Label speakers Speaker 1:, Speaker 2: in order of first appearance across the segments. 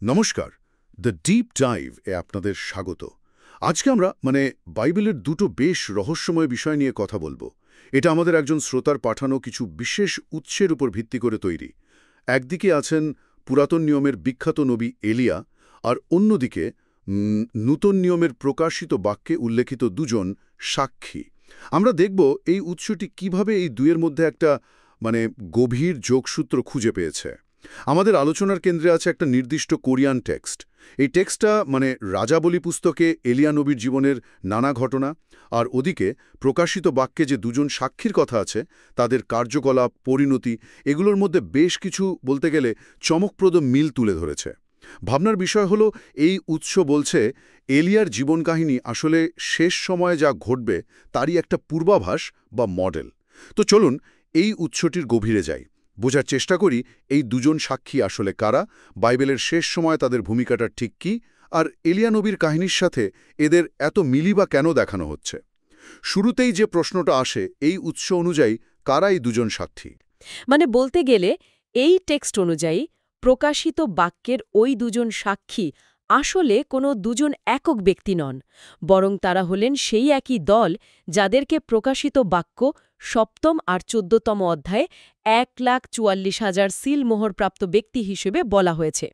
Speaker 1: নমস্কার, the deep dive এ আপনাদের স্বাগত। আজকে আমরা বাইবেলের দুটো বেশ রহস্যময় বিষয় নিয়ে কথা বলবো। এটা আমাদের একজন শ্রোতার পাঠানো কিছু বিশেষ উৎসের উপর ভিত্তি করে তৈরি। একদিকে আছেন পুরাতন নিয়মের বিখ্যাত নবী এলিয়া, আর অন্যদিকে নূতন নিয়মের প্রকাশিত বাক্যে উল্লেখিত দুজন সাক্ষী। আমরা দেখব এই উৎসটি কিভাবে এই দুয়ের মধ্যে একটা গভীর যোগসূত্র খুঁজে পেয়েছে। আমাদের আলোচনার কেন্দ্রে আছে একটা নির্দিষ্ট কোরিয়ান টেক্সট। এই টেক্সটটা রাজাবলী পুস্তকে এলিয়া নবীর জীবনের নানা ঘটনা, আর ওদিকে প্রকাশিত বাক্যে যে দুজন সাক্ষীর কথা আছে তাদের কার্যকলাপ, পরিণতি, এগুলোর মধ্যে বেশ কিছু বলতে গেলে চমকপ্রদ মিল তুলে ধরেছে। ভাবনার বিষয় হলো, এই উৎস বলছে এলিয়ার জীবন কাহিনী আসলে শেষ সময়ে যা ঘটবে তারই একটা পূর্বাভাস বা মডেল। তো চলুন এই উৎসটির গভীরে যাই, বোঝার চেষ্টা করি এই দুজন সাক্ষী আসলে কারা, বাইবেলের শেষ সময় তাদের ভূমিকাটা ঠিক কী, আর এলিয়া নবীর কাহিনীর সাথে এদের এত মিলি বা কেন দেখানো হচ্ছে। শুরুতেই যে প্রশ্নটা আসে, এই উৎস অনুযায়ী কারা এই দুজন সাক্ষী?
Speaker 2: বলতে গেলে এই টেক্সট অনুযায়ী প্রকাশিত বাক্যের ওই দুজন সাক্ষী আসলে কোনো দুজন একক ব্যক্তি নন, বরং তারা হলেন সেই একই দল যাদেরকে প্রকাশিত বাক্য ৭ম আর ১৪তম অধ্যায়ে ১,৪৪,০০০ সিল মোহরপ্রাপ্ত ব্যক্তি হিসেবে বলা হয়েছে।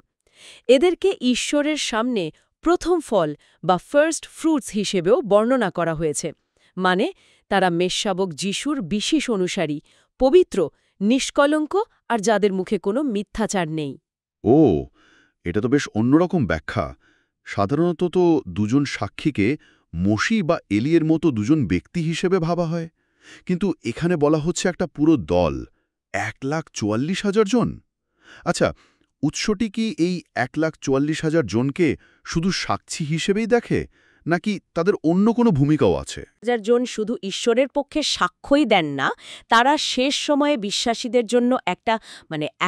Speaker 2: এদেরকে ঈশ্বরের সামনে প্রথম ফল বা ফার্স্ট ফ্রুটস হিসেবেও বর্ণনা করা হয়েছে। তারা মেষশাবক যিশুর বিশেষ অনুসারী, পবিত্র, নিষ্কলঙ্ক আর যাদের মুখে কোনো মিথ্যাচার নেই।
Speaker 3: ও, এটা তো বেশ অন্যরকম ব্যাখ্যা। সাধারণত তো দুজন সাক্ষীকে মোশি বা এলিয়ের মতো দুজন ব্যক্তি হিসেবে ভাবা হয়, কিন্তু এখানে বলা হচ্ছে একটা পুরো দল, ১,৪৪,০০০ জন। আচ্ছা, উৎসটি কি এই ১,৪৪,০০০ জনকে শুধু সাক্ষী হিসেবেই দেখে, নাকি তাদের অন্য কোনো ভূমিকাও আছে?
Speaker 2: জন শুধু ঈশ্বরের পক্ষে সাক্ষ্যই দেন না, তারা শেষ সময়ে বিশ্বাসীদের জন্য একটা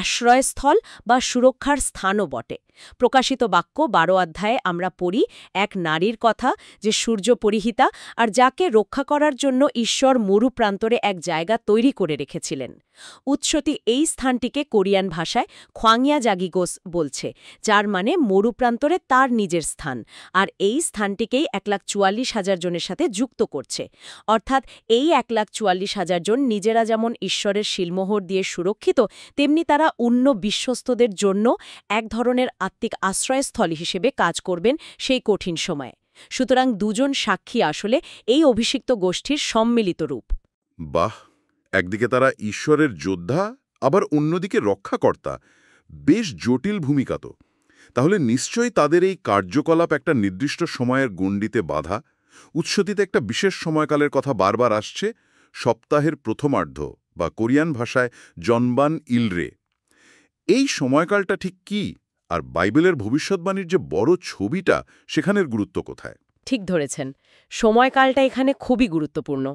Speaker 2: আশ্রয়স্থল বা সুরক্ষার স্থানও বটে। প্রকাশিত বাক্য ১২ অধ্যায়ে আমরা পড়ি এক নারীর কথা, যে সূর্য পরিহিতা আর যাকে রক্ষা করার জন্য ঈশ্বর মরু প্রান্তরে এক জায়গা তৈরি করে রেখেছিলেন। উৎসটি এই স্থানটিকে কোরিয়ান ভাষায় খোয়াংয়া জাগিগোস বলছে, যার মরু প্রান্তরে তার নিজের স্থান, আর এই স্থানটিকেই ১,৪৪,০০০ জনের সাথে যুক্ত করছে। অর্থাৎ এই ১,৪৪,০০০ জন নিজেরা যেমন ঈশ্বরের শিলমোহর দিয়ে সুরক্ষিত, তেমনি তারা অন্য বিশ্বস্তদের জন্য এক ধরনের আত্মিক আশ্রয়স্থল হিসেবে কাজ করবেন সেই কঠিন সময়ে। সুতরাং দুজন সাক্ষী আসলে এই অভিষিক্ত গোষ্ঠীর সম্মিলিত রূপ।
Speaker 1: বাহ, একদিকে তারা ঈশ্বরের যোদ্ধা, আবার অন্যদিকে রক্ষাকর্তা। বেশ জটিল ভূমিকা তো। তাহলে নিশ্চয়ই তাদের এই কার্যকলাপ একটা নির্দিষ্ট সময়ের গণ্ডিতে বাঁধা। উৎসটিতে একটা বিশেষ সময়কালের কথা বারবার আসছে, সপ্তাহের প্রথমার্ধ, বা কোরিয়ান ভাষায় জনবান ইলরে। এই সময়কালটা ঠিক কি, আর বাইবেলের ভবিষ্যৎবাণীর যে বড় ছবিটা, সেখানের গুরুত্ব কোথায়?
Speaker 2: ঠিক ধরেছেন, সময়কালটা এখানে খুবই গুরুত্বপূর্ণ।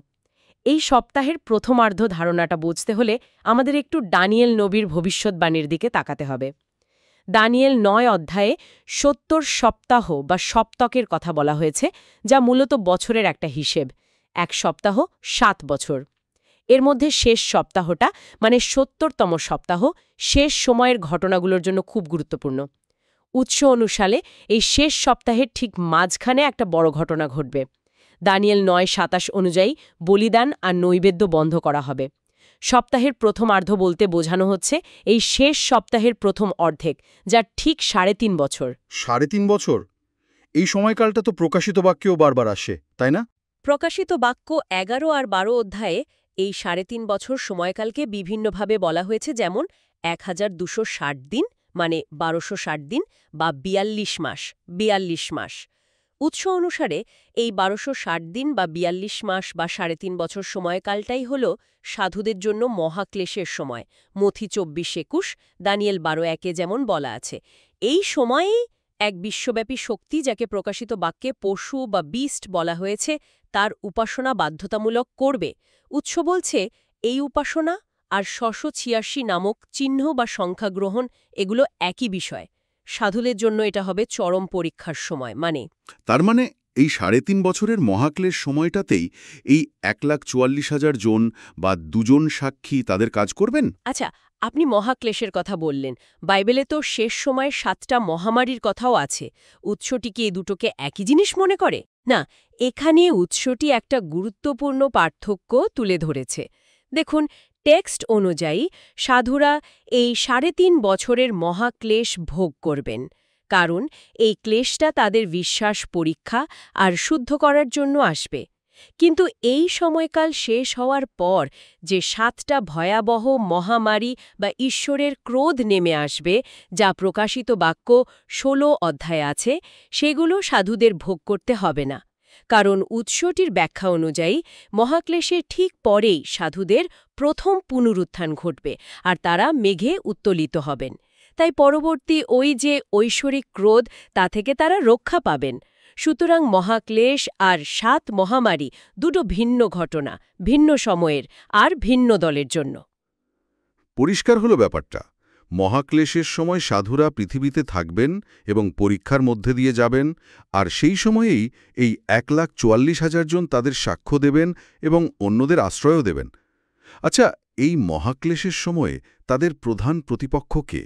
Speaker 2: এই সপ্তাহের প্রথমার্ধ ধারণাটা বুঝতে হলে আমাদের একটু দানিয়েল নবীর ভবিষ্যৎবাণীর দিকে তাকাতে হবে। দানিয়েল ৯ অধ্যায়ে ৭০ সপ্তাহ বা সপ্তকের কথা বলা হয়েছে, যা মূলত বছরের একটা হিসেব। এক সপ্তাহ ৭ বছর। এর মধ্যে শেষ সপ্তাহটা ৭০তম সপ্তাহ শেষ সময়ের ঘটনাগুলোর জন্য খুব গুরুত্বপূর্ণ। উৎস অনুসারে এই শেষ সপ্তাহের ঠিক মাঝখানে একটা বড় ঘটনা ঘটবে। দানিয়েল ৯:২৭ অনুযায়ী বলিদান আর নৈবেদ্য বন্ধ করা হবে। সপ্তাহের প্রথমার্ধ বলতে বোঝানো হচ্ছে এই শেষ সপ্তাহের প্রথম অর্ধেক, যা ঠিক ৩.৫ বছর।
Speaker 3: ৩.৫ বছর? এই সময়কালটা তো প্রকাশিত বাক্যেও বারবার আসে, তাই না?
Speaker 2: প্রকাশিত বাক্য ১১ আর ১২ অধ্যায়ে এই ৩.৫ বছর সময়কালকে বিভিন্নভাবে বলা হয়েছে, যেমন ১,২৬০ দিন ১২৬০ দিন, বা ৪২ মাস। উৎস অনুসারে এই ১২৬০ দিন বা ৪২ মাস বা ৩.৫ বছর সময়কালটাই হল সাধুদের জন্য মহাক্লেশের সময়। মথি ২৪:২১, দানিয়েল ১২:১ যেমন বলা আছে। এই সময়েই এক বিশ্বব্যাপী শক্তি, যাকে প্রকাশিত বাক্যে পশু বা বিস্ট বলা হয়েছে, তার উপাসনা বাধ্যতামূলক করবে। উৎস বলছে এই উপাসনা আর ৬৮৬ নামক চিহ্ন বা সংখ্যা গ্রহণ, এগুলো একই বিষয়। সাধুদের জন্য এটা হবে চরম পরীক্ষার সময়।
Speaker 3: তার এই ৩.৫ বছরের মহাক্লেশ সময়টাতেই এই ১,৪৪,০০০ জন বা দুজন সাক্ষী তাদের কাজ করবেন?
Speaker 2: আচ্ছা, আপনি মহাক্লেশের কথা বললেন, বাইবেলে তো শেষ সময়ে 7টা মহামারীর কথাও আছে। উৎসটি কি এই দুটোকে একই জিনিস মনে করে? না, এখানে উৎসটি একটা গুরুত্বপূর্ণ পার্থক্য তুলে ধরেছে। দেখুন, টেক্সট অনুযায়ী সাধুরা এই 3.5 বছরের মহাক্লেশ ভোগ করবেন, কারণ এই ক্লেশটা তাদের বিশ্বাস পরীক্ষা আর শুদ্ধ করার জন্য আসবে। কিন্তু এই সময়কাল শেষ হওয়ার পর যে 7টা ভয়াবহ মহামারী বা ঈশ্বরের ক্রোধ নেমে আসবে, যা প্রকাশিত বাক্য 16 অধ্যায়ে আছে, সেগুলো সাধুদের ভোগ করতে হবে না। কারণ উৎসটির ব্যাখ্যা অনুযায়ী মহাক্লেশের ঠিক পরেই সাধুদের প্রথম পুনরুত্থান ঘটবে, আর তারা মেঘে উত্তোলিত হবেন। তাই পরবর্তী ওই যে ঐশ্বরিক ক্রোধ, তা থেকে তারা রক্ষা পাবেন। সুতরাং মহাক্লেশ আর 7 মহামারী দুটো ভিন্ন ঘটনা, ভিন্ন সময়ের আর ভিন্ন দলের জন্য।
Speaker 3: পরিষ্কার হলো ব্যাপারটা। মহাক্লেশের সময় সাধুরা পৃথিবীতে থাকবেন এবং পরীক্ষার মধ্যে দিয়ে যাবেন, আর সেই সময়েই এই 1,44,000 জন তাদের সাক্ষ্য দেবেন এবং অন্যদের আশ্রয়ও দেবেন। আচ্ছা, এই মহাক্লেশের সময়ে তাদের প্রধান প্রতিপক্ষ কে?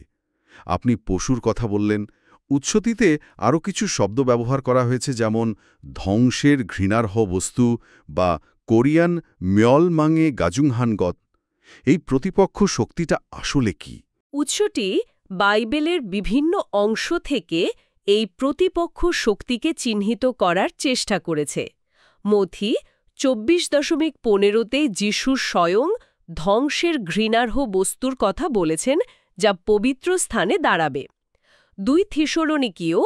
Speaker 3: আপনি পশুর কথা বললেন। উৎসটিতে আরও কিছু শব্দ ব্যবহার করা হয়েছে, যেমন ধ্বংসের ঘৃণার্হ বস্তু বা কোরিয়ান ম্যলমাঙে গাজুংহানগত। এই প্রতিপক্ষ শক্তিটা আসলে কি?
Speaker 2: উৎসটি বাইবেলের বিভিন্ন অংশ থেকে এই প্রতিপক্ষ শক্তিকে চিহ্নিত করার চেষ্টা করেছে। মথি 24.15-তে যিশু স্বয়ং ধ্বংসের ঘৃণার্হ বস্তুর কথা বলেছেন, যা পবিত্র স্থানে দাঁড়াবে। 2 থিসলোনিকীয়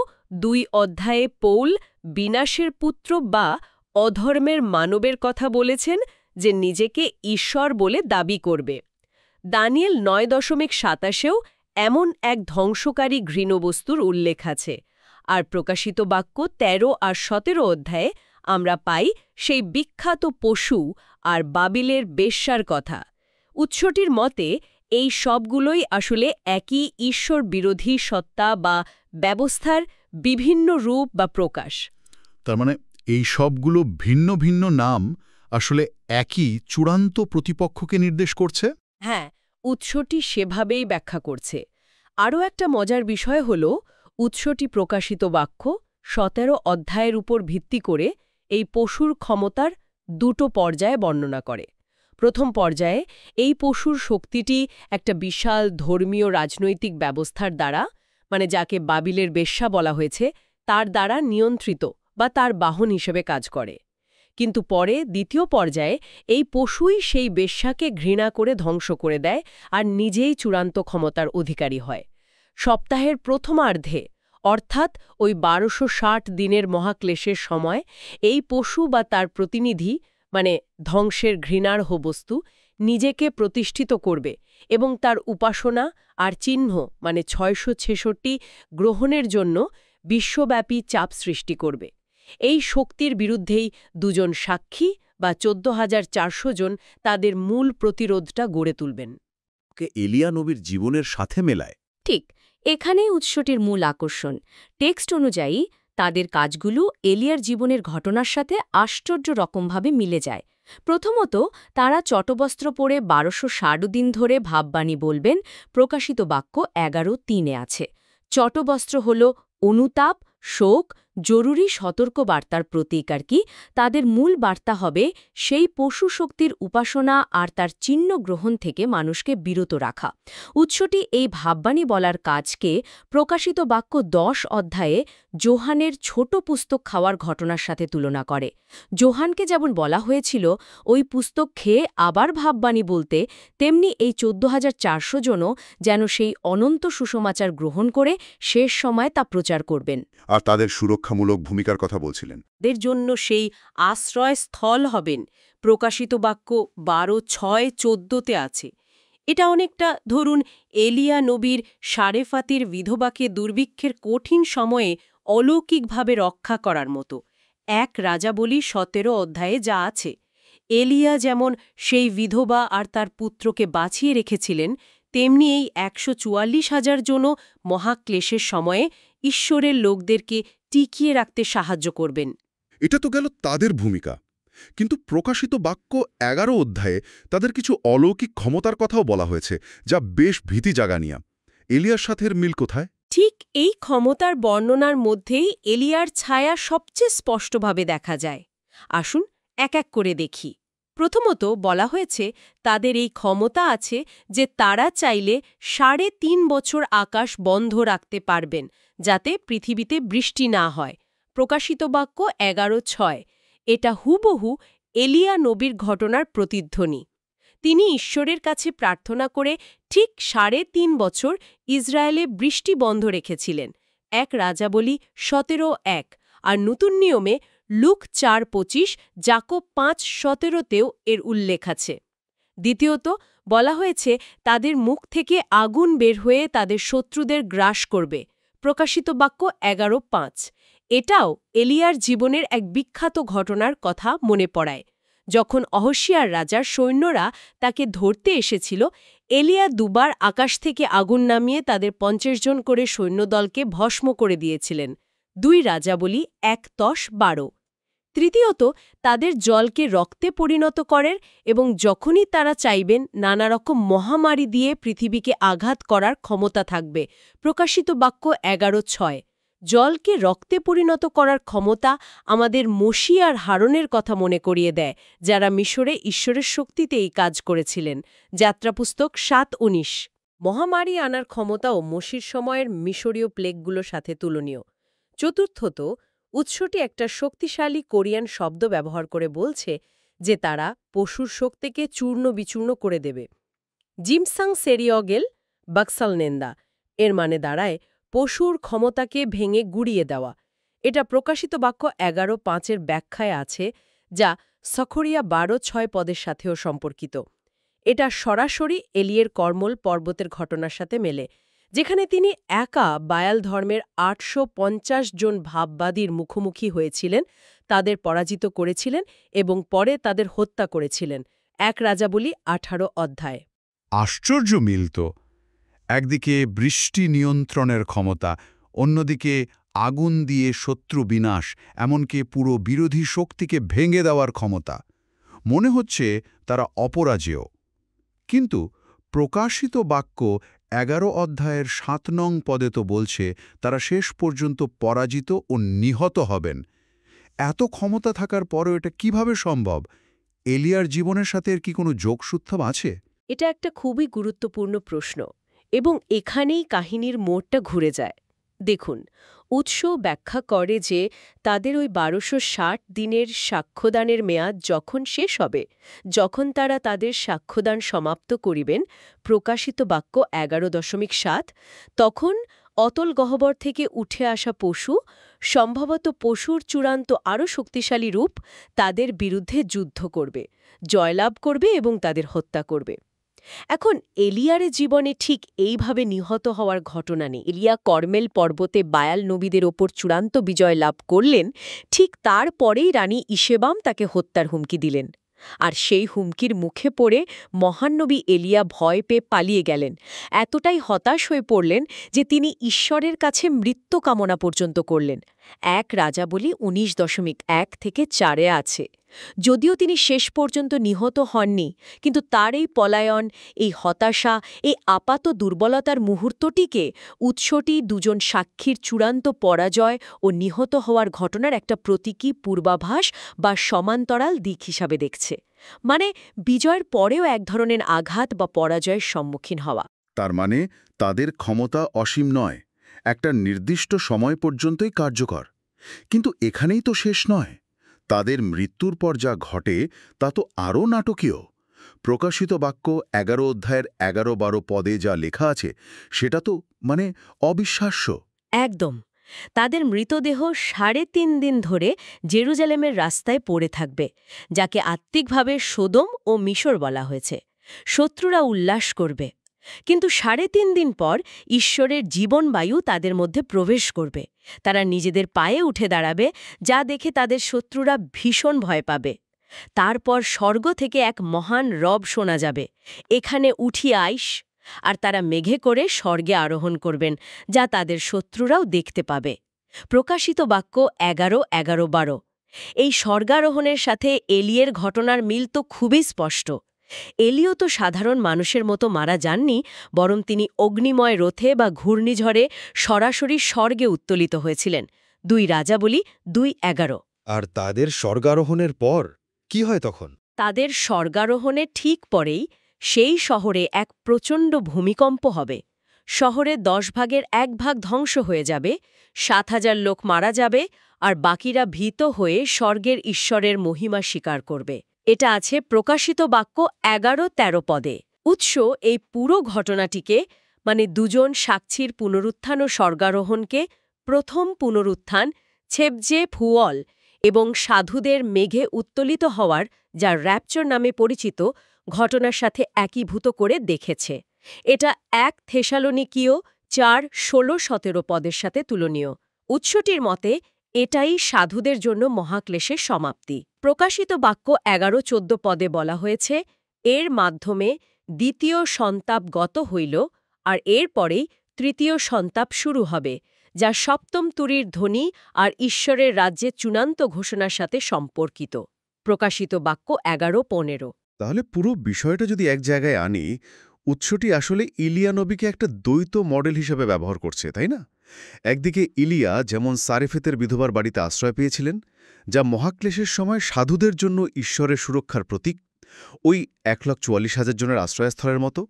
Speaker 2: 2 অধ্যায়ে পৌল বিনাশের পুত্র বা অধর্মের মানবের কথা বলেছেন, যে নিজেকে ঈশ্বর বলে দাবি করবে। দানিয়েল 9.27-এও এমন এক ধ্বংসকারী ঘৃণবস্তুর উল্লেখ আছে। আর প্রকাশিত বাক্য 13 আর 17 অধ্যায়ে আমরা পাই সেই বিখ্যাত পশু আর বাবিলের বেশ্যার কথা। উৎসটির মতে এই সবগুলোই আসলে একই ঈশ্বর বিরোধী সত্তা বা ব্যবস্থার বিভিন্ন রূপ বা প্রকাশ।
Speaker 4: তার মানে এই সবগুলো ভিন্ন ভিন্ন নাম আসলে একই চূড়ান্ত প্রতিপক্ষকে নির্দেশ করছে?
Speaker 2: হ্যাঁ, উৎসটি সেভাবেই ব্যাখ্যা করছে। আরও একটা মজার বিষয় হল, উৎসটি প্রকাশিত বাক্য 17 অধ্যায়ের উপর ভিত্তি করে এই পশুর ক্ষমতার 2টো পর্যায়ে বর্ণনা করে। প্রথম পর্যায়ে এই পশুর শক্তিটি একটা বিশাল ধর্মীয় রাজনৈতিক ব্যবস্থার দ্বারা, মানে যাকে বাবিলের বেশ্যা বলা হয়েছে, তার দ্বারা নিয়ন্ত্রিত বা তার বাহন হিসেবে কাজ করে। কিন্তু পরে দ্বিতীয় পর্যায়ে এই পশুই সেই বেশ্যাকে ঘৃণা করে ধ্বংস করে দেয় আর নিজেই চূড়ান্ত ক্ষমতার অধিকারী হয়। সপ্তাহের প্রথমার্ধে, অর্থাৎ ওই 1260 দিনের মহাক্লেশের সময়, এই পশু বা তার প্রতিনিধি, মানে ধ্বংসের ঘৃণার্হ বস্তু, নিজেকে প্রতিষ্ঠিত করবে এবং তার উপাসনা আর চিহ্ন, মানে 666 গ্রহণের জন্য বিশ্বব্যাপী চাপ সৃষ্টি করবে। এই শক্তির বিরুদ্ধেই 2 জন সাক্ষী বা 14,400 জন তাদের মূল প্রতিরোধটা গড়ে তুলবেন।
Speaker 5: এলিয়া নবীর জীবনের সাথে মেলায়।
Speaker 6: ঠিক, এখানেই উৎসটির মূল আকর্ষণ। টেক্সট অনুযায়ী তাদের কাজগুলো এলিয়ার জীবনের ঘটনার সাথে আশ্চর্য রকমভাবে মিলে যায়। প্রথমত, তারা চটবস্ত্র পরে 1260 দিন ধরে ভাববাণী বলবেন, প্রকাশিত বাক্য 11:3-এ আছে। চটবস্ত্র হল অনুতাপ, শোক, জরুরি সতর্কবার্তার প্রতীক আর কি। তাদের মূল বার্তা হবে সেই পশু শক্তির উপাসনা আর তার চিহ্ন গ্রহণ থেকে মানুষকে বিরত রাখা। উৎসটি এই ভাববাণী বলার কাজকে প্রকাশিত বাক্য 10 অধ্যায়ে যোহানের ছোট পুস্তক খাওয়ার ঘটনার সাথে তুলনা করে। যোহানকে যেমন বলা হয়েছিল ওই পুস্তক খেয়ে আবার ভাববাণী বলতে, তেমনি এই 14,400 জনও যেন সেই অনন্ত সুসমাচার গ্রহণ করে শেষ সময় তা প্রচার করবেন।
Speaker 3: আর তাদের সুরক্ষামূলক ভূমিকার কথা বলছিলেন।
Speaker 2: দের জন্য সেই আশ্রয়স্থল হবেন। প্রকাশিত বাক্য 12:6-14-তে আছে। এটা অনেকটা ধরুন এলিয়া নবীর সারেফাতির বিধবাকে দুর্ভিক্ষের কঠিন সময়ে অলৌকিকভাবে রক্ষা করার মতো। 1 রাজাবলী 17 অধ্যায়ে যা আছে। এলিয়া যেমন সেই বিধবা আর তার পুত্রকে বাঁচিয়ে রেখেছিলেন, তেমনি এই 144,000 জনও মহাক্লেশের সময়ে ঈশ্বরের লোকদেরকে টিকিয়ে রাখতে সাহায্য করবেন।
Speaker 3: এটা তো গেল তাদের ভূমিকা। কিন্তু প্রকাশিত বাক্য 11 অধ্যায়ে তাদের কিছু অলৌকিক ক্ষমতার কথাও বলা হয়েছে, যা বেশ ভীতি জাগানিয়া। এলিয়ার সাথে এর মিল কোথায়?
Speaker 2: ঠিক এই ক্ষমতার বর্ণনার মধ্যেই এলিয়ার ছায়া সবচেয়ে স্পষ্টভাবে দেখা যায়। আসুন এক এক করে দেখি। প্রথমত বলা হয়েছে তাদের এই ক্ষমতা আছে যে তারা চাইলে 3.5 বছর আকাশ বন্ধ রাখতে পারবেন, যাতে পৃথিবীতে বৃষ্টি না হয়। প্রকাশিত বাক্য 11:6। এটা হুবহু এলিয়া নবীর ঘটনার প্রতিধ্বনি। তিনি ঈশ্বরের কাছে প্রার্থনা করে ঠিক 3.5 বছর ইসরায়েলে বৃষ্টি বন্ধ রেখেছিলেন। এক রাজাবলী 17:1। আর নতুন নিয়মে লুক 4:25, যাকব 5:17তেও এর উল্লেখ আছে। দ্বিতীয়ত বলা হয়েছে তাদের মুখ থেকে আগুন বের হয়ে তাদের শত্রুদের গ্রাস করবে। প্রকাশিত বাক্য 11:5। এটাও এলিয়ার জীবনের এক বিখ্যাত ঘটনার কথা মনে পড়ায়। যখন অহশিয়ার রাজার সৈন্যরা তাকে ধরতে এসেছিল, এলিয়া দুবার আকাশ থেকে আগুন নামিয়ে তাদের 50 জন করে সৈন্যদলকে ভস্ম করে দিয়েছিলেন। 2 রাজাবলী 1:10-12। তৃতীয়ত তাদের জলকে রক্তে পরিণত করেন এবং যখনই তারা চাইবেন নানা রকম মহামারী দিয়ে পৃথিবীকে আঘাত করার ক্ষমতা থাকবে। প্রকাশিত বাক্য 11:6। জলকে রক্তে পরিণত করার ক্ষমতা আমাদের মোশি আর হারনের কথা মনে করিয়ে দেয়, যারা মিশরে ঈশ্বরের শক্তিতে এই কাজ করেছিলেন। যাত্রাপুস্তক 7:19। মহামারী আনার ক্ষমতাও মোশির সময়ের মিশরীয় প্লেগগুলোর সাথে তুলনীয়। চতুর্থত উৎসটি একটা শক্তিশালী কোরিয়ান শব্দ ব্যবহার করে বলছে যে তারা পশুর শক্তিকে চূর্ণ বিচূর্ণ করে দেবে। জিমসাং সেরিয়গেল বাক্সালনেন্দা এর মানে দাঁড়ায় পশুর ক্ষমতাকে ভেঙে গুড়িয়ে দেওয়া। এটা প্রকাশিত বাক্য 11:5-এর ব্যাখ্যায় আছে, যা সখরিয়া 12:6 পদের সাথেও সম্পর্কিত। এটা সরাসরি এলিয়ের কর্মল পর্বতের ঘটনার সাথে মেলে, যেখানে তিনি একা বায়াল ধর্মের 850 জন ভাববাদীর মুখোমুখি হয়েছিলেন, তাদের পরাজিত করেছিলেন এবং পরে তাদের হত্যা করেছিলেন। 1 রাজাবলী 18 অধ্যায়।
Speaker 4: আশ্চর্য মিল তো। একদিকে বৃষ্টি নিয়ন্ত্রণের ক্ষমতা, অন্যদিকে আগুন দিয়ে শত্রু বিনাশ, এমনকি পুরো বিরোধী শক্তিকে ভেঙে দেওয়ার ক্ষমতা। মনে হচ্ছে তারা অপরাজেয়। কিন্তু প্রকাশিত বাক্য 11 অধ্যায়ের 7 নং পদে তো বলছে তারা শেষ পর্যন্ত পরাজিত ও নিহত হবেন। এত ক্ষমতা থাকার পরও এটা কিভাবে সম্ভব? এলিয়ার জীবনের সাথে এর কি কোনো যোগসূত্র আছে?
Speaker 2: এটা একটা খুবই গুরুত্বপূর্ণ প্রশ্ন, এবং এখানেই কাহিনীর মোড়টা ঘুরে যায়। দেখুন, উৎস ব্যাখ্যা করে যে তাদের ওই 1260 দিনের সাক্ষ্যদানের মেয়াদ যখন শেষ হবে, যখন তারা তাদের সাক্ষ্যদান সমাপ্ত করিবেন, প্রকাশিত বাক্য 11.7, তখন অতল গহ্বর থেকে উঠে আসা পশু, সম্ভবত পশুর চূড়ান্ত আরও শক্তিশালী রূপ, তাদের বিরুদ্ধে যুদ্ধ করবে, জয়লাভ করবে এবং তাদের হত্যা করবে। এখন এলিয়ারের জীবনে ঠিক এইভাবে নিহত হওয়ার ঘটনা নেই। এলিয়া কর্মেল পর্বতে বায়াল নবীদের ওপর চূড়ান্ত বিজয় লাভ করলেন, ঠিক তারপরেই রানী ইশেবাম তাকে হত্যার হুমকি দিলেন। আর সেই হুমকির মুখে পড়ে মহানবী এলিয়া ভয় পেয়ে পালিয়ে গেলেন। এতটাই হতাশ হয়ে পড়লেন যে তিনি ঈশ্বরের কাছে মৃত্যু কামনা পর্যন্ত করলেন। 1 রাজাবলী 19.1-4 আছে। যদিও তিনি শেষ পর্যন্ত নিহত হননি, কিন্তু তার এই পলায়ন, এই হতাশা, এই আপাত দুর্বলতার মুহূর্তটিকে উৎসটি দুজন সাক্ষীর চূড়ান্ত পরাজয় ও নিহত হওয়ার ঘটনার একটা প্রতীকী পূর্বাভাস বা সমান্তরাল দিক হিসাবে দেখছে। মানে বিজয়ের পরেও এক ধরনের আঘাত বা পরাজয়ের সম্মুখীন হওয়া।
Speaker 3: তার মানে তাদের ক্ষমতা অসীম নয়, একটা নির্দিষ্ট সময় পর্যন্তই কার্যকর। কিন্তু এখানেই তো শেষ নয়। তাদের মৃত্যুর পর যা ঘটে তা তো আরও নাটকীয়। প্রকাশিত বাক্য 11 অধ্যায়ের 11-12 পদে যা লেখা আছে সেটা তো মানে অবিশ্বাস্য।
Speaker 2: একদম। তাদের মৃতদেহ 3.5 দিন ধরে জেরুজালেমের রাস্তায় পড়ে থাকবে, যাকে আত্মিকভাবে সোদম ও মিশর বলা হয়েছে। শত্রুরা উল্লাস করবে। কিন্তু 3.5 দিন পর ঈশ্বরের জীবনবায়ু তাদের মধ্যে প্রবেশ করবে। তারা নিজেদের পায়ে উঠে দাঁড়াবে, যা দেখে তাদের শত্রুরা ভীষণ ভয় পাবে। তারপর স্বর্গ থেকে এক মহান রব শোনা যাবে, এখানে উঠিয়ে আইস। আর তারা মেঘে করে স্বর্গে আরোহণ করবেন, যা তাদের শত্রুরাও দেখতে পাবে। প্রকাশিত বাক্য 11:11-12। এই স্বর্গারোহণের সাথে এলিয়ের ঘটনার মিল তো খুবই স্পষ্ট। এলিও তো সাধারণ মানুষের মতো মারা যাননি, বরং তিনি অগ্নিময় রথে বা ঘূর্ণিঝড়ে সরাসরি স্বর্গে উত্তোলিত হয়েছিলেন। 2 রাজাবলী 2:11।
Speaker 5: আর তাদের স্বর্গারোহণের পর কি হয় তখন?
Speaker 2: তাদের স্বর্গারোহণে ঠিক পরেই সেই শহরে এক প্রচণ্ড ভূমিকম্প হবে। শহরে 10 ভাগের 1 ভাগ ধ্বংস হয়ে যাবে, 7,000 লোক মারা যাবে, আর বাকিরা ভীত হয়ে স্বর্গের ঈশ্বরের মহিমা স্বীকার করবে। এটা আছে প্রকাশিত বাক্য 11-13 পদে। উৎস এই পুরো ঘটনাটিকে, মানে 2 জন সাক্ষীর পুনরুত্থান ও স্বর্গারোহণকে প্রথম পুনরুত্থান, ছেবজে ফুয়ল এবং সাধুদের মেঘে উত্তোলিত হওয়ার, যা র্যাপচার নামে পরিচিত, ঘটনার সাথে একীভূত করে দেখেছে। এটা 1 থেসালোনিকীয় 4:16-17 পদের সাথে তুলনীয়। উৎসটির মতে এটাই সাধুদের জন্য মহাক্লেশের সমাপ্তি। প্রকাশিত বাক্য 11-14 পদে বলা হয়েছে, এর মাধ্যমে দ্বিতীয় সন্তাপ গত হইল, আর এর পরেই তৃতীয় সন্তাপ শুরু হবে, যা সপ্তম তুরীর ধ্বনি আর ঈশ্বরের রাজ্যের চূড়ান্ত ঘোষণার সাথে সম্পর্কিত। প্রকাশিত বাক্য 11-15।
Speaker 3: তাহলে পুরো বিষয়টা যদি এক জায়গায় আনি, উৎসটি আসলে ইলিয়া নবীকে একটা দ্বৈত মডেল হিসেবে ব্যবহার করছে, তাই না? একদিকে ইলিয়া যেমন সারেফেতের বিধবার বাড়িতে আশ্রয় পেয়েছিলেন, যা মহাক্লেশের সময় সাধুদের জন্য ঈশ্বরের সুরক্ষার প্রতীক, ওই 1,44,000 জনের আশ্রয়স্থলের মতো।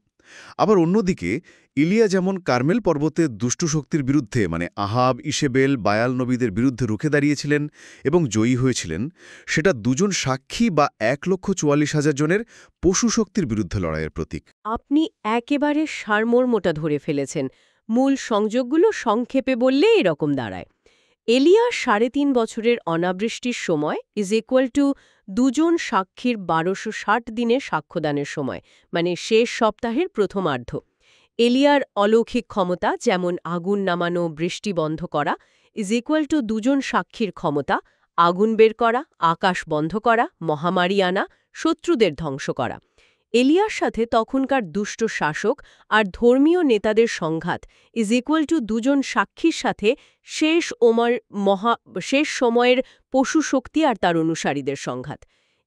Speaker 3: আবার অন্যদিকে ইলিয়া যেমন কার্মেল পর্বতে দুষ্ট শক্তির বিরুদ্ধে, মানে আহাব, ইসেবেল, বায়াল নবীদের বিরুদ্ধে রুখে দাঁড়িয়েছিলেন এবং জয়ী হয়েছিলেন, সেটা 2 জন সাক্ষী বা 1,44,000 জনের পশু শক্তির বিরুদ্ধে লড়াইয়ের প্রতীক।
Speaker 2: আপনি একেবারে সারমর্মটা ধরে ফেলেছেন। মূল সংযোগগুলো সংক্ষেপে বললে এরকম দাঁড়ায়। এলিয়া 3.5 বছরের অনাবৃষ্টির সময় = 2 জন সাক্ষীর 1260 দিনের সাক্ষ্যদানের সময়, মানে শেষ সপ্তাহের প্রথমার্ধ। এলিয়ার অলৌকিক ক্ষমতা, যেমন আগুন নামানো, বৃষ্টি বন্ধ করা, = 2 জন সাক্ষীর ক্ষমতা, আগুন বের করা, আকাশ বন্ধ করা, মহামারী আনা, শত্রুদের ধ্বংস করা। এলিয়ার সাথে তখনকার দুষ্ট শাসক আর ধর্মীয় নেতাদের সংঘাত, = 2 জন সাক্ষীর সাথে শেষ সময়ের পশু শক্তি আর তার অনুসারীদের সংঘাত।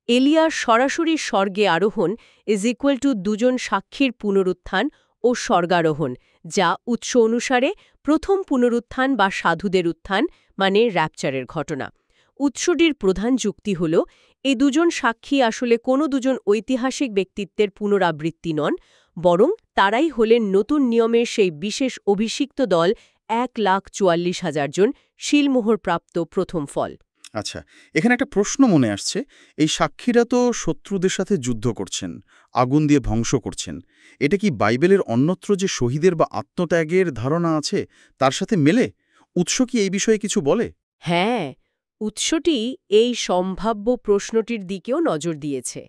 Speaker 2: এলিয়ার সরাসরি স্বর্গে আরোহণ, = 2 জন সাক্ষীর পুনরুত্থান ও স্বর্গারোহণ, যা উৎস অনুসারে প্রথম পুনরুত্থান বা সাধুদের উত্থান, মানে র্যাপচারের ঘটনা। উৎসটির প্রধান যুক্তি হল, এই 2 জন সাক্ষী আসলে কোনো 2 জন ঐতিহাসিক ব্যক্তিত্বের পুনরাবৃত্তি নন, বরং তারাই হলেন নতুন নিয়মের সেই বিশেষ অভিষিক্ত দল, 1,44,000 জন শিলমোহরপ্রাপ্ত প্রথম ফল।
Speaker 7: আচ্ছা, এখানে একটা প্রশ্ন মনে আসছে। এই সাক্ষীরা তো শত্রুদের সাথে যুদ্ধ করছেন, আগুন দিয়ে ধ্বংস করছেন। এটা কি বাইবেলের অন্যত্র যে শহীদের বা আত্মত্যাগের ধারণা আছে তার সাথে মেলে? উৎস কি এই বিষয়ে কিছু বলে?
Speaker 2: হ্যাঁ, উৎসটি এই সম্ভাব্য প্রশ্নটির দিকেও নজর দিয়েছে।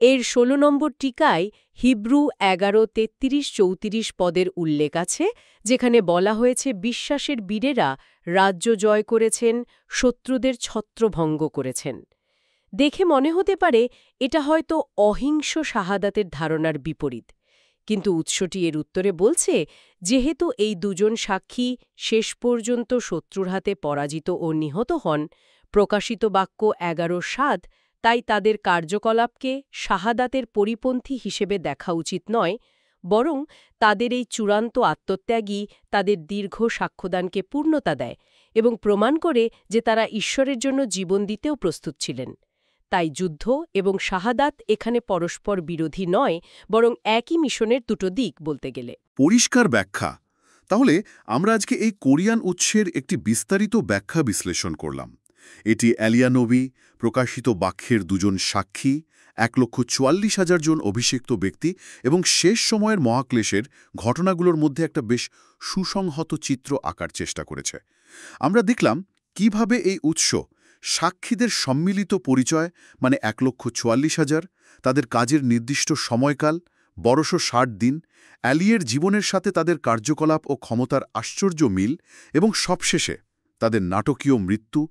Speaker 2: এর 16 নম্বর টিকায় হিব্রু 11:33-34 পদের উল্লেখ আছে, যেখানে বলা হয়েছে বিশ্বাসের বীরেরা রাজ্য জয় করেছেন, শত্রুদের ছত্রভঙ্গ করেছেন। দেখে মনে হতে পারে এটা হয়তো অহিংস শাহাদাতের ধারণার বিপরীত, কিন্তু উৎসটি এর উত্তরে বলছে, যেহেতু এই 2 জন সাক্ষী শেষ পর্যন্ত শত্রুর হাতে পরাজিত ও নিহত হন, প্রকাশিত বাক্য 11:7, তাই তাদের কার্যকলাপকে শাহাদাতের পরিপন্থী হিসেবে দেখা উচিত নয়, বরং তাদের এই চূড়ান্ত আত্মত্যাগই তাদের দীর্ঘ সাক্ষ্যদানকে পূর্ণতা দেয় এবং প্রমাণ করে যে তারা ঈশ্বরের জন্য জীবন দিতেও প্রস্তুত ছিলেন। তাই যুদ্ধ এবং শাহাদাত এখানে পরস্পর বিরোধী নয়, বরং একই মিশনের 2 দিক বলতে গেলে।
Speaker 1: পরিষ্কার ব্যাখ্যা। তাহলে আমরা আজকে এই কোরিয়ান উৎসের একটি বিস্তারিত ব্যাখ্যা বিশ্লেষণ করলাম। এটি এলিয়া নবী, প্রকাশিত বাক্যের 2 জন সাক্ষী, 1,44,000 জন অভিষিক্ত ব্যক্তি এবং শেষ সময়ের মহাক্লেশের ঘটনাগুলোর মধ্যে একটা বেশ সুসংহত চিত্র আঁকার চেষ্টা করেছে। আমরা দেখলাম কিভাবে এই উৎস সাক্ষীদের সম্মিলিত পরিচয়, মানে 1,44,000, তাদের কাজের নির্দিষ্ট সময়কাল, 1260 দিন, এলিয়ের জীবনের সাথে তাদের কার্যকলাপ ও ক্ষমতার আশ্চর্য মিল, এবং সবশেষে তাদের নাটকীয় মৃত্যু,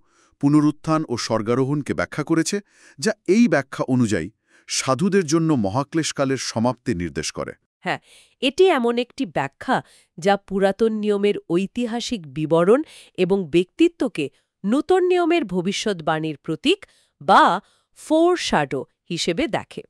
Speaker 1: পুনরুত্থান ও স্বর্গারোহণকে ব্যাখ্যা করেছে, যা এই ব্যাখ্যা অনুযায়ী সাধুদের জন্য মহাক্লেশকালের সমাপ্তি নির্দেশ করে।
Speaker 2: হ্যাঁ, এটি এমন একটি ব্যাখ্যা যা পুরাতন নিয়মের ঐতিহাসিক বিবরণ এবং ব্যক্তিত্বকে নূতন নিয়মের ভবিষ্যৎবাণীর প্রতীক বা ফোরশ্যাডো হিসেবে দেখে।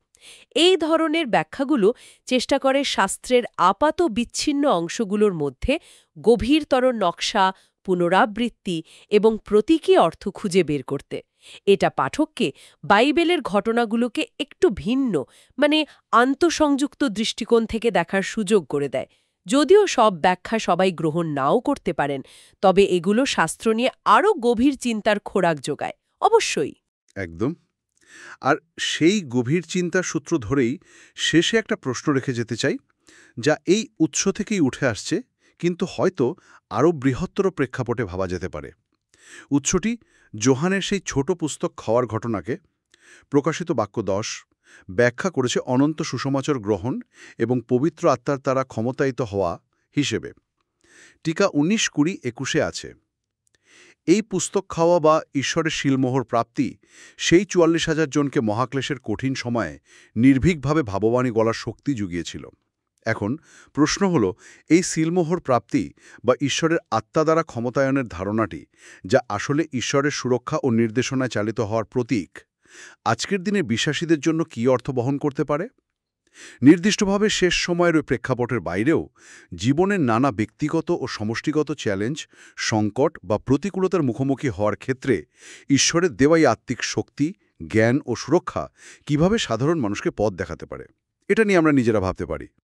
Speaker 2: এই ধরনের ব্যাখ্যাগুলো চেষ্টা করে শাস্ত্রের আপাত বিচ্ছিন্ন অংশগুলোর মধ্যে গভীরতর নকশা, পুনরাবৃত্তি এবং প্রতীকী অর্থ খুঁজে বের করতে। এটা পাঠককে বাইবেলের ঘটনাগুলোকে একটু ভিন্ন, মানে আন্তঃসংযুক্ত দৃষ্টিকোণ থেকে দেখার সুযোগ করে দেয়। যদিও সব ব্যাখ্যা সবাই গ্রহণ নাও করতে পারেন, তবে এগুলো শাস্ত্র নিয়ে আরও গভীর চিন্তার খোরাক যোগায়। অবশ্যই।
Speaker 1: একদম। আর সেই গভীর চিন্তার সূত্র ধরেই শেষে একটা প্রশ্ন রেখে যেতে চাই, যা এই উৎস থেকেই উঠে আসছে, কিন্তু হয়তো আরও বৃহত্তর প্রেক্ষাপটে ভাবা যেতে পারে। উৎসটি যোহানের সেই ছোট পুস্তক খাওয়ার ঘটনাকে, প্রকাশিত বাক্য 10, ব্যাখ্যা করেছে অনন্ত সুসমাচার গ্রহণ এবং পবিত্র আত্মার দ্বারা ক্ষমতায়িত হওয়া হিসেবে। টিকা 19, 20, 21 আছে। এই পুস্তক খাওয়া বা ঈশ্বরের শিলমোহর প্রাপ্তি সেই 44,000 জনকে মহাক্লেশের কঠিন সময়ে নির্ভীকভাবে ভাববাণী গলার শক্তি জুগিয়েছিল। এখন প্রশ্ন হল, এই সিলমোহর প্রাপ্তি বা ঈশ্বরের আত্মা দ্বারা ক্ষমতায়নের ধারণাটি, যা আসলে ঈশ্বরের সুরক্ষা ও নির্দেশনায় চালিত হওয়ার প্রতীক, আজকের দিনে বিশ্বাসীদের জন্য কী অর্থ বহন করতে পারে? নির্দিষ্টভাবে শেষ সময়ের ওই প্রেক্ষাপটের বাইরেও জীবনের নানা ব্যক্তিগত ও সমষ্টিগত চ্যালেঞ্জ, সংকট বা প্রতিকূলতার মুখোমুখি হওয়ার ক্ষেত্রে ঈশ্বরের দেওয়াই আত্মিক শক্তি, জ্ঞান ও সুরক্ষা কিভাবে সাধারণ মানুষকে পথ দেখাতে পারে, এটা নিয়ে আমরা নিজেরা ভাবতে পারি।